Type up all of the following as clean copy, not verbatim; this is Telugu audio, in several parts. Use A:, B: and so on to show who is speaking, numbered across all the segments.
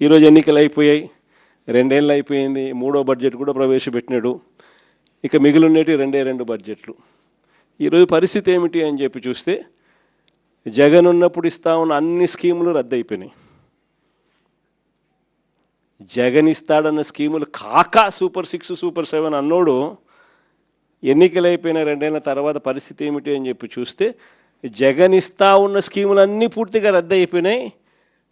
A: ఈరోజు ఎన్నికలు అయిపోయాయి, 2 ఏళ్ళు అయిపోయింది, 3వ బడ్జెట్ కూడా ప్రవేశపెట్టినాడు. ఇక మిగిలినటి 2 బడ్జెట్లు. ఈరోజు పరిస్థితి ఏమిటి అని చెప్పి చూస్తే జగన్ ఉన్నప్పుడు ఇస్తా ఉన్న అన్ని స్కీములు రద్దయిపోయినాయి. జగన్ ఇస్తాడన్న స్కీములు కాక సూపర్ 6 సూపర్ 7 అన్నోడు ఎన్నికలు అయిపోయిన 2 ఏళ్ళ తర్వాత పరిస్థితి ఏమిటి అని చెప్పి చూస్తే జగన్ ఇస్తా ఉన్న స్కీములన్నీ పూర్తిగా రద్దయిపోయినాయి.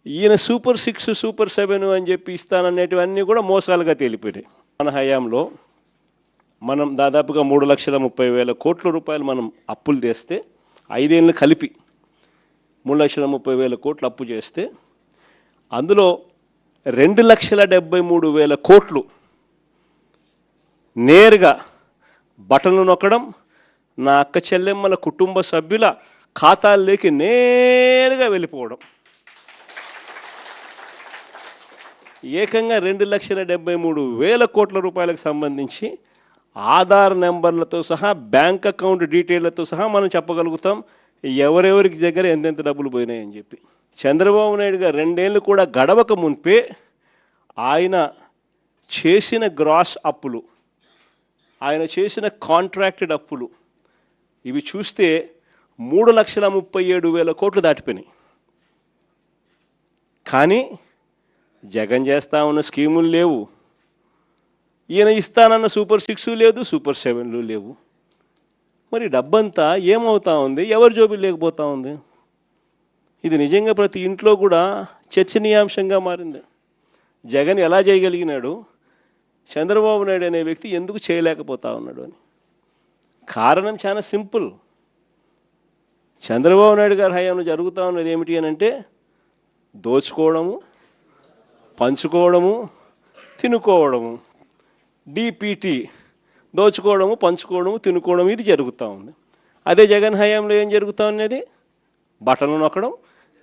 A: ఈయన సూపర్ 6 సూపర్ 7 అని చెప్పి ఇస్తాననేటివన్నీ కూడా మోసాలుగా తేలిపోయినాయి. మన హయాంలో మనం దాదాపుగా 3,30,000 కోట్ల రూపాయలు మనం అప్పులు తెస్తే 5 ఏళ్ళు కలిపి 3,30,000 కోట్లు అప్పు చేస్తే అందులో 2,73,000 కోట్లు నేరుగా బటన్లు నొక్కడం, నా అక్క చెల్లెమ్మల కుటుంబ సభ్యుల ఖాతాల్లోకి నేరుగా వెళ్ళిపోవడం. ఏకంగా 2,73,000 కోట్ల రూపాయలకు సంబంధించి ఆధార్ నెంబర్లతో సహా బ్యాంక్ అకౌంట్ డీటెయిల్తో సహా మనం చెప్పగలుగుతాం ఎవరెవరికి దగ్గర ఎంతెంత డబ్బులు పోయినాయని చెప్పి. చంద్రబాబు నాయుడు గారు 2 ఏళ్ళు కూడా గడవక మునిపే ఆయన చేసిన గ్రాస్ అప్పులు, ఆయన చేసిన కాంట్రాక్టెడ్ అప్పులు ఇవి చూస్తే 3,37,000 కోట్లు దాటిపోయినాయి. కానీ జగన్ చేస్తా ఉన్న స్కీములు లేవు, ఈయన ఇస్తానన్న సూపర్ 6 లేదు, సూపర్ 7 లేవు. మరి డబ్బంతా ఏమవుతా ఉంది, ఎవరి జోబులు లేకపోతా ఉంది? ఇది నిజంగా ప్రతి ఇంట్లో కూడా చర్చనీయాంశంగా మారింది. జగన్ ఎలా చేయగలిగినాడు, చంద్రబాబు నాయుడు అనే వ్యక్తి ఎందుకు చేయలేకపోతా ఉన్నాడు అని. కారణం చాలా సింపుల్. చంద్రబాబు నాయుడు గారి హయాంలో జరుగుతూ ఉన్నది ఏమిటి అని అంటే దోచుకోవడము, పంచుకోవడము, తినుకోవడము. డిపిటి దోచుకోవడము, పంచుకోవడము, తినుకోవడం ఇది జరుగుతూ ఉంది. అదే జగన్ హయాంలో ఏం జరుగుతూ ఉన్నది? బటన్లు నొక్కడం,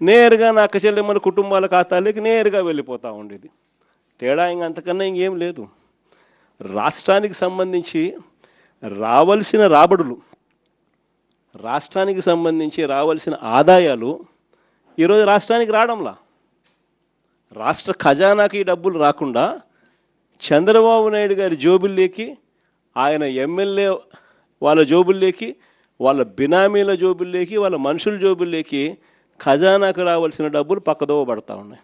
A: నేరుగా నా అక్క చెల్లెమ్మల కుటుంబాల ఖాతాలోకి నేరుగా వెళ్ళిపోతూ ఉండేది. తేడా అంతకన్నా ఇంకేం లేదు. రాష్ట్రానికి సంబంధించి రావాల్సిన రాబడులు, రాష్ట్రానికి సంబంధించి రావాల్సిన ఆదాయాలు ఈరోజు రాష్ట్రానికి రావడంలా. రాష్ట్ర ఖజానాకి డబ్బులు రాకుండా చంద్రబాబు నాయుడు గారి జోబుల్లోకి, ఆయన ఎమ్మెల్యే వాళ్ళ జోబుల్లోకి, వాళ్ళ బినామీల జోబుల్లోకి, వాళ్ళ మనుషుల జోబుల్లోకి ఖజానాకు రావాల్సిన డబ్బులు పక్కదోవ పడతా ఉన్నాయి.